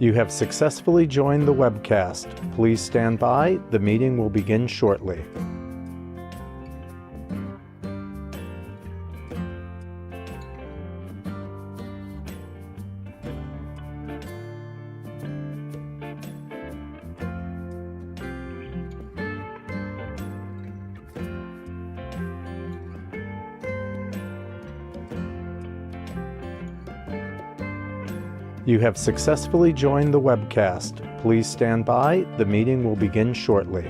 You have successfully joined the webcast. Please stand by. The meeting will begin shortly. You have successfully joined the webcast. Please stand by. The meeting will begin shortly.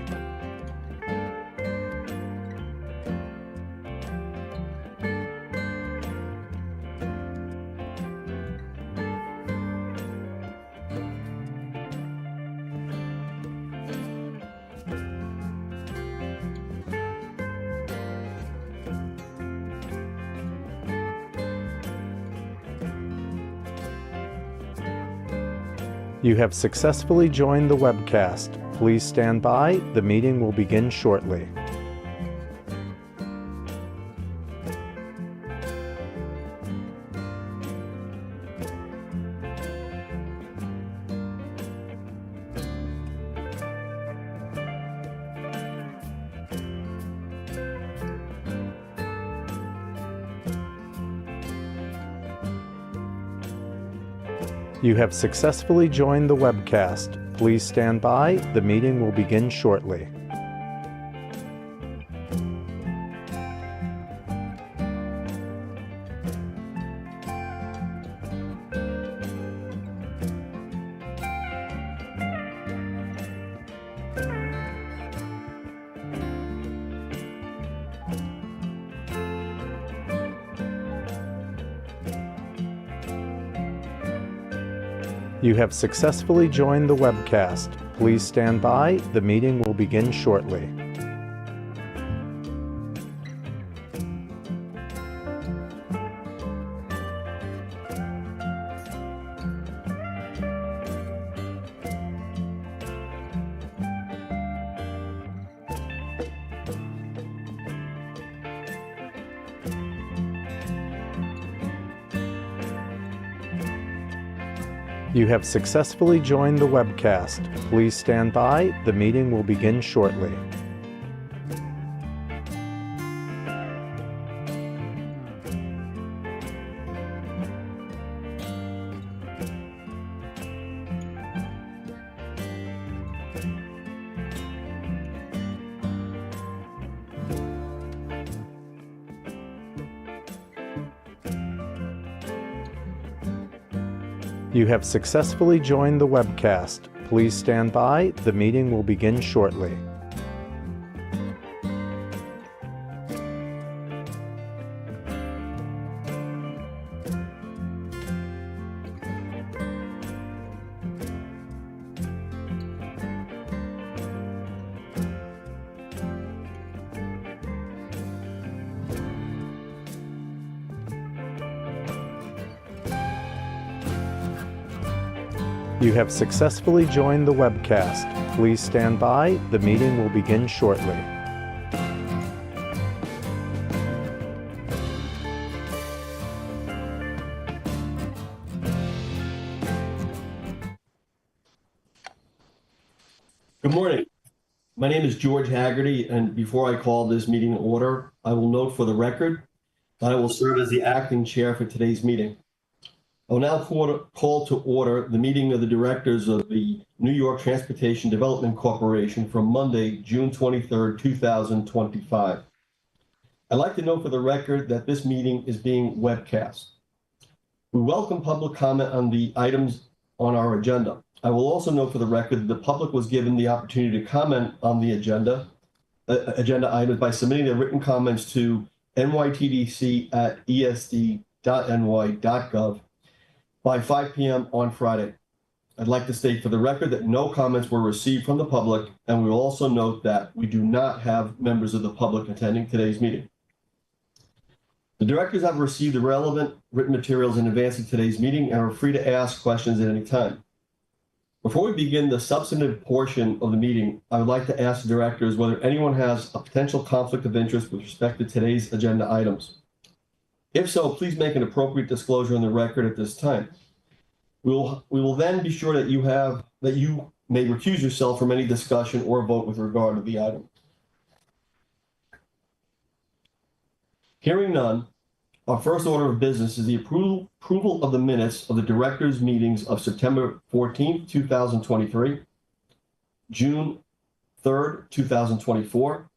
You have successfully joined the webcast. Please stand by. The meeting will begin shortly. You have successfully joined the webcast. Please stand by. The meeting will begin shortly. You have successfully joined the webcast. Please stand by. The meeting will begin shortly. You have successfully joined the webcast. Please stand by. The meeting will begin shortly. You have successfully joined the webcast. Please stand by. The meeting will begin shortly. You have successfully joined the webcast. Please stand by. The meeting will begin shortly. Good morning. My name is George Haggerty, and before I call this meeting to order, I will note for the record that I will serve as the acting chair for today's meeting. I will now call to order the meeting of the directors of the New York Transportation Development Corporation from Monday, June 23rd, 2025. I'd like to note for the record that this meeting is being webcast. We welcome public comment on the items on our agenda. I will also note for the record that the public was given the opportunity to comment on the agenda items by submitting their written comments to nytdc@esd.ny.gov by 5 p.m. on Friday. I'd like to state for the record that no comments were received from the public, and we will also note that we do not have members of the public attending today's meeting. The directors have received the relevant written materials in advance of today's meeting and are free to ask questions at any time. Before we begin the substantive portion of the meeting, I would like to ask the directors whether anyone has a potential conflict of interest with respect to today's agenda items. If so, please make an appropriate disclosure on the record at this time. We will then be sure that you may recuse yourself from any discussion or vote with regard to the item. Hearing none, our first order of business is the approval of the minutes of the directors' meetings of September 14th, 2023, June 3rd, 2024,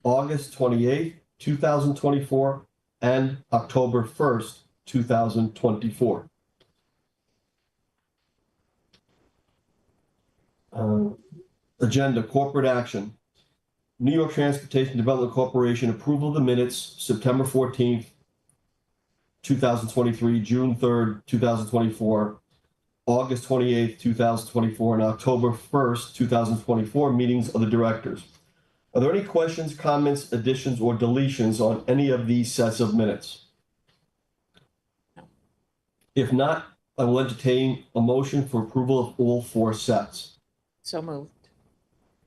August 28th, 2024, and October 1st, 2024. Agenda, corporate action. New York Transportation Development Corporation approval of the minutes, September 14th, 2023, June 3rd, 2024, August 28th, 2024, and October 1st, 2024 meetings of the directors. Are there any questions, comments, additions, or deletions on any of these sets of minutes? If not, I will entertain a motion for approval of all four sets. So moved.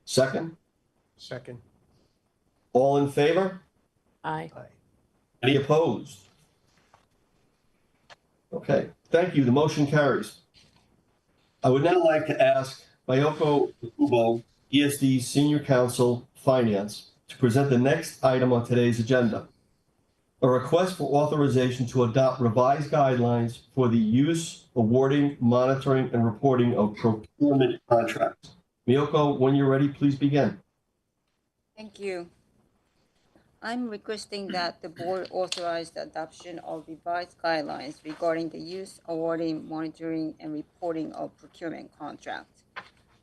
Second? Second. All in favor? Aye. Any opposed? Okay, thank you. The motion carries. I would now like to ask Mayoko Ukubo, ESD Senior Counsel, Finance, to present the next item on today's agenda. A request for authorization to adopt revised guidelines for the use, awarding, monitoring, and reporting of procurement contracts. Miyoko, when you're ready, please begin. Thank you. I'm requesting that the board authorize the adoption of revised guidelines regarding the use, awarding, monitoring, and reporting of procurement contracts.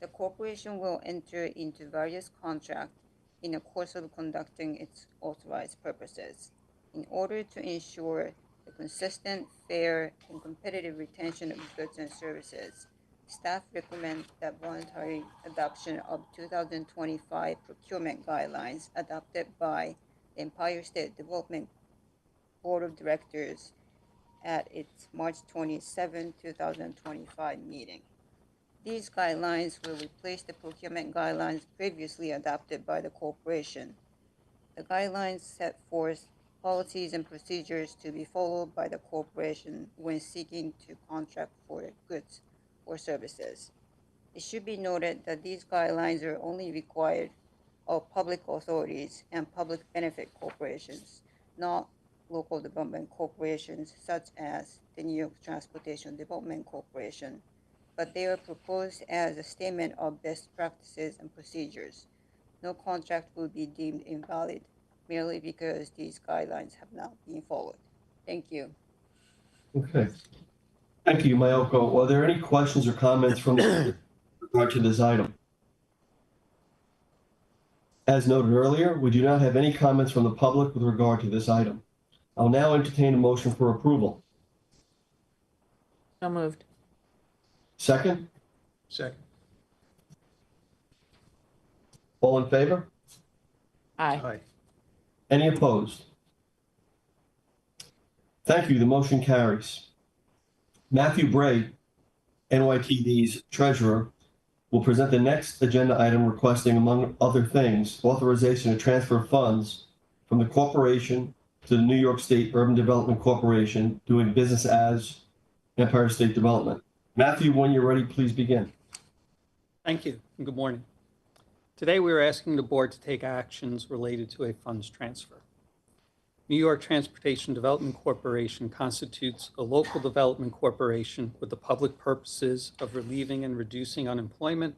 The corporation will enter into various contracts in the course of conducting its authorized purposes. In order to ensure the consistent, fair, and competitive retention of goods and services, staff recommend that voluntary adoption of 2025 procurement guidelines adopted by the Empire State Development Board of Directors at its March 27, 2025 meeting. These guidelines will replace the procurement guidelines previously adopted by the corporation. The guidelines set forth policies and procedures to be followed by the corporation when seeking to contract for goods or services. It should be noted that these guidelines are only required of public authorities and public benefit corporations, not local development corporations such as the New York Transportation Development Corporation, but they are proposed as a statement of best practices and procedures. No contract will be deemed invalid merely because these guidelines have not been followed. Thank you. Okay. Thank you, Mayoko. Are there any questions or comments from with regard to this item? As noted earlier, we do not have any comments from the public with regard to this item. I'll now entertain a motion for approval. So moved. Second? Second. All in favor? Aye. Aye. Any opposed? Thank you. The motion carries. Matthew Bray, NYTD's treasurer, will present the next agenda item requesting, among other things, authorization to transfer funds from the corporation to the New York State Urban Development Corporation, doing business as Empire State Development. Matthew, when you're ready, please begin. Thank you, and good morning. Today, we are asking the board to take actions related to a funds transfer. New York Transportation Development Corporation constitutes a local development corporation with the public purposes of relieving and reducing unemployment,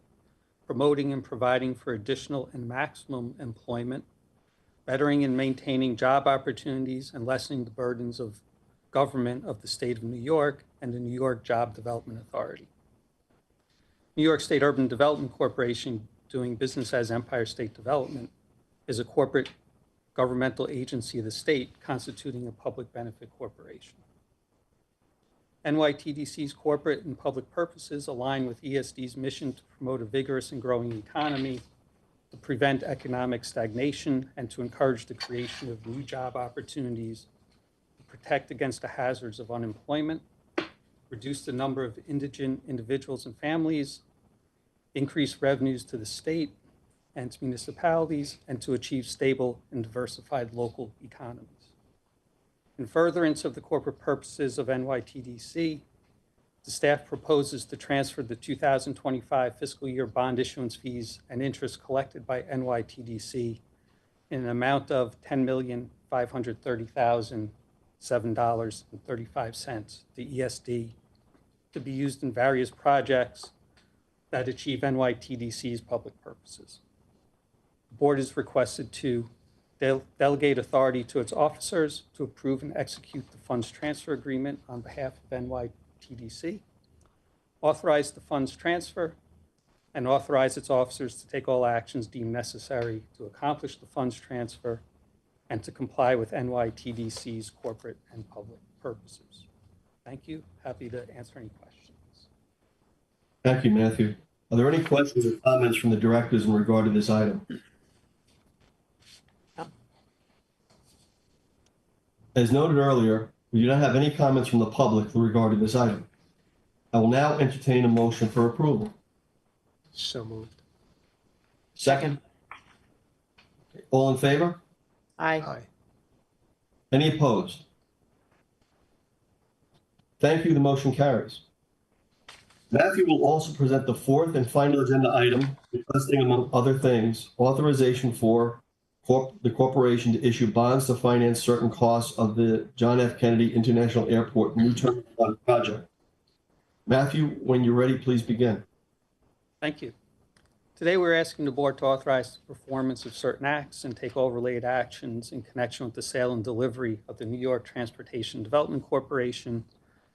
promoting and providing for additional and maximum employment, bettering and maintaining job opportunities, and lessening the burdens of government of the state of New York and the New York Job Development Authority. New York State Urban Development Corporation, doing business as Empire State Development, is a corporate governmental agency of the state constituting a public benefit corporation. NYTDC's corporate and public purposes align with ESD's mission to promote a vigorous and growing economy, to prevent economic stagnation, and to encourage the creation of new job opportunities, to protect against the hazards of unemployment, reduce the number of indigent individuals and families, increase revenues to the state and its municipalities, and to achieve stable and diversified local economies. In furtherance of the corporate purposes of NYTDC, The staff proposes to transfer the 2025 fiscal year bond issuance fees and interest collected by NYTDC in an amount of $10,530,007.35, the ESD, to be used in various projects that achieve NYTDC's public purposes. The board is requested to delegate authority to its officers to approve and execute the funds transfer agreement on behalf of NYTDC, authorize the funds transfer, and authorize its officers to take all actions deemed necessary to accomplish the funds transfer and to comply with NYTDC's corporate and public purposes. Thank you. Happy to answer any questions. Thank you, Matthew. Are there any questions or comments from the directors in regard to this item? No. As noted earlier, we do not have any comments from the public with regard to this item. I will now entertain a motion for approval. So moved. Second? All in favor? Aye. Aye. Any opposed? Thank you. The motion carries. Matthew will also present the fourth and final agenda item, requesting, among other things, authorization for the corporation to issue bonds to finance certain costs of the John F. Kennedy International Airport New Terminal One project. Matthew, when you're ready, please begin. Thank you. Today, we're asking the board to authorize the performance of certain acts and take all related actions in connection with the sale and delivery of the New York Transportation Development Corporation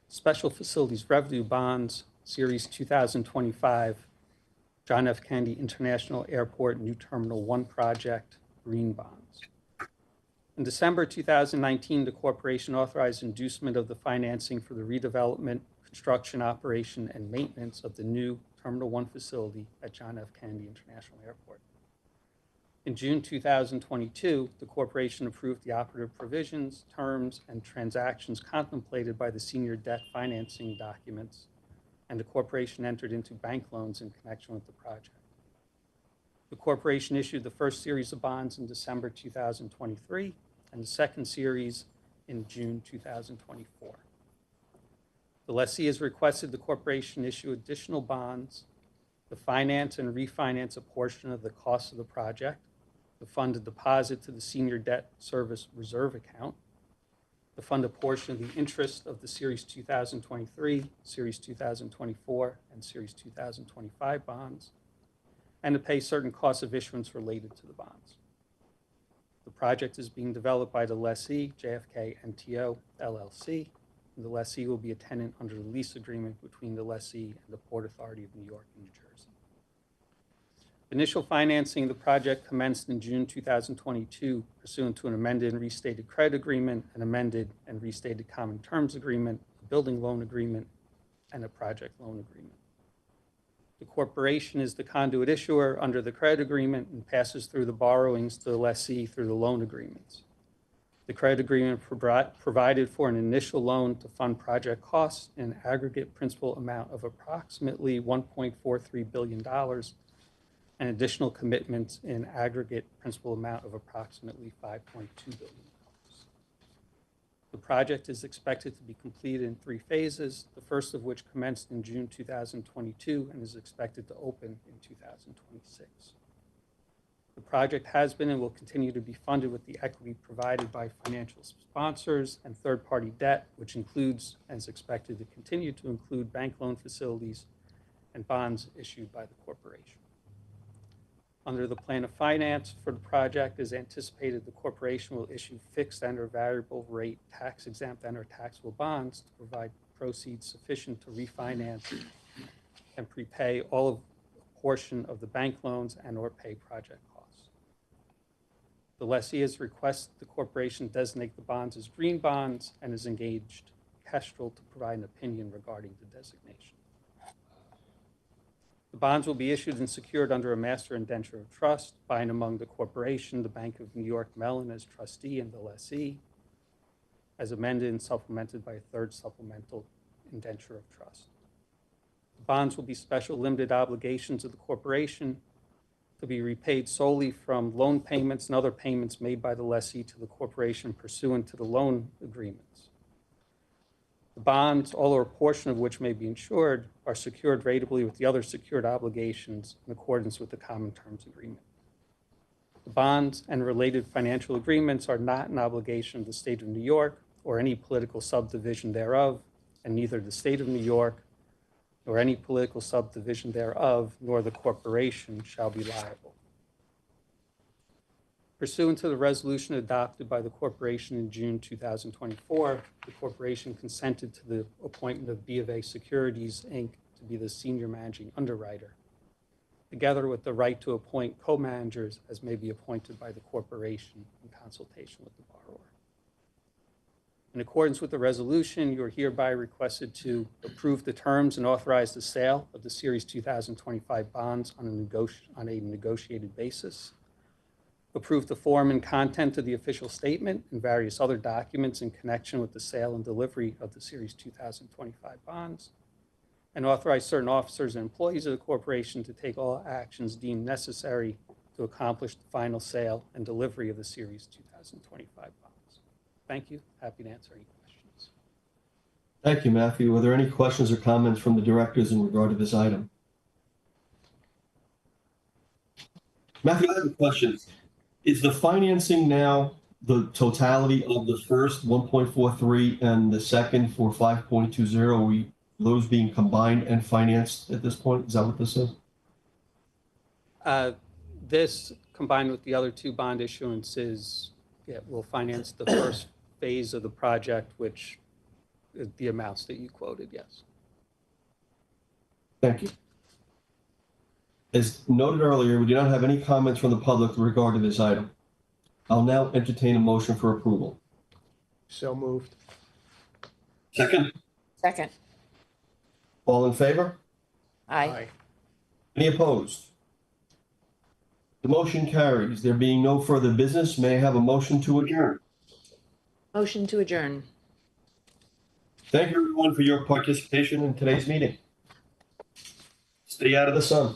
Special Facilities Revenue Bonds, Series 2025, John F. Kennedy International Airport New Terminal 1 Project, Green Bonds. In December 2019, the corporation authorized inducement of the financing for the redevelopment, construction, operation, and maintenance of the new Terminal 1 facility at John F. Kennedy International Airport. In June 2022, the corporation approved the operative provisions, terms, and transactions contemplated by the senior debt financing documents, and the corporation entered into bank loans in connection with the project. The corporation issued the first series of bonds in December 2023 and the second series in June 2024. The lessee has requested the corporation issue additional bonds to finance and refinance a portion of the cost of the project, to fund a deposit to the senior debt service reserve account, to fund a portion of the interest of the Series 2023, Series 2024, and Series 2025 bonds, and to pay certain costs of issuance related to the bonds. The project is being developed by the lessee, JFK NTO, LLC, and the lessee will be a tenant under the lease agreement between the lessee and the Port Authority of New York and New Jersey. Initial financing of the project commenced in June 2022 pursuant to an amended and restated credit agreement, an amended and restated common terms agreement, a building loan agreement, and a project loan agreement. The corporation is the conduit issuer under the credit agreement and passes through the borrowings to the lessee through the loan agreements. The credit agreement provided for an initial loan to fund project costs in an aggregate principal amount of approximately $1.43 billion and additional commitments in aggregate principal amount of approximately $5.2 billion. The project is expected to be completed in 3 phases, the first of which commenced in June 2022 and is expected to open in 2026. The project has been and will continue to be funded with the equity provided by financial sponsors and third-party debt, which includes and is expected to continue to include bank loan facilities and bonds issued by the corporation. Under the plan of finance for the project, it is anticipated the corporation will issue fixed and or variable rate tax-exempt and or taxable bonds to provide proceeds sufficient to refinance and prepay all of a portion of the bank loans and or pay project costs. The lessee has requested the corporation designate the bonds as green bonds and is engaged Kestrel to provide an opinion regarding the designation. The bonds will be issued and secured under a master indenture of trust by and among the corporation, the Bank of New York Mellon as trustee, and the lessee, as amended and supplemented by a third supplemental indenture of trust. The bonds will be special limited obligations of the corporation to be repaid solely from loan payments and other payments made by the lessee to the corporation pursuant to the loan agreements. The bonds, all or a portion of which may be insured, are secured ratably with the other secured obligations in accordance with the common terms agreement. The bonds and related financial agreements are not an obligation of the state of New York or any political subdivision thereof, and neither the state of New York nor any political subdivision thereof, nor the corporation shall be liable. Pursuant to the resolution adopted by the corporation in June 2024, the corporation consented to the appointment of B of A Securities, Inc. to be the senior managing underwriter, together with the right to appoint co-managers as may be appointed by the corporation in consultation with the borrower. In accordance with the resolution, you are hereby requested to approve the terms and authorize the sale of the Series 2025 bonds on a negotiated basis, approve the form and content of the official statement and various other documents in connection with the sale and delivery of the Series 2025 bonds, and authorize certain officers and employees of the corporation to take all actions deemed necessary to accomplish the final sale and delivery of the Series 2025 bonds. Thank you. Happy to answer any questions. Thank you, Matthew. Are there any questions or comments from the directors in regard to this item? Matthew, I have a question. Is the financing now the totality of the first 1.43 and the second for 5.20? Those being combined and financed at this point? Is that what this is? This, combined with the other two bond issuances, will finance the first phase of the project, which is the amounts that you quoted, yes. Thank you. As noted earlier, we do not have any comments from the public with regard to this item. I'll now entertain a motion for approval. So moved. Second. Second. All in favor? Aye. Any opposed? The motion carries. There being no further business, may I have a motion to adjourn? Motion to adjourn. Thank you, everyone, for your participation in today's meeting. Stay out of the sun.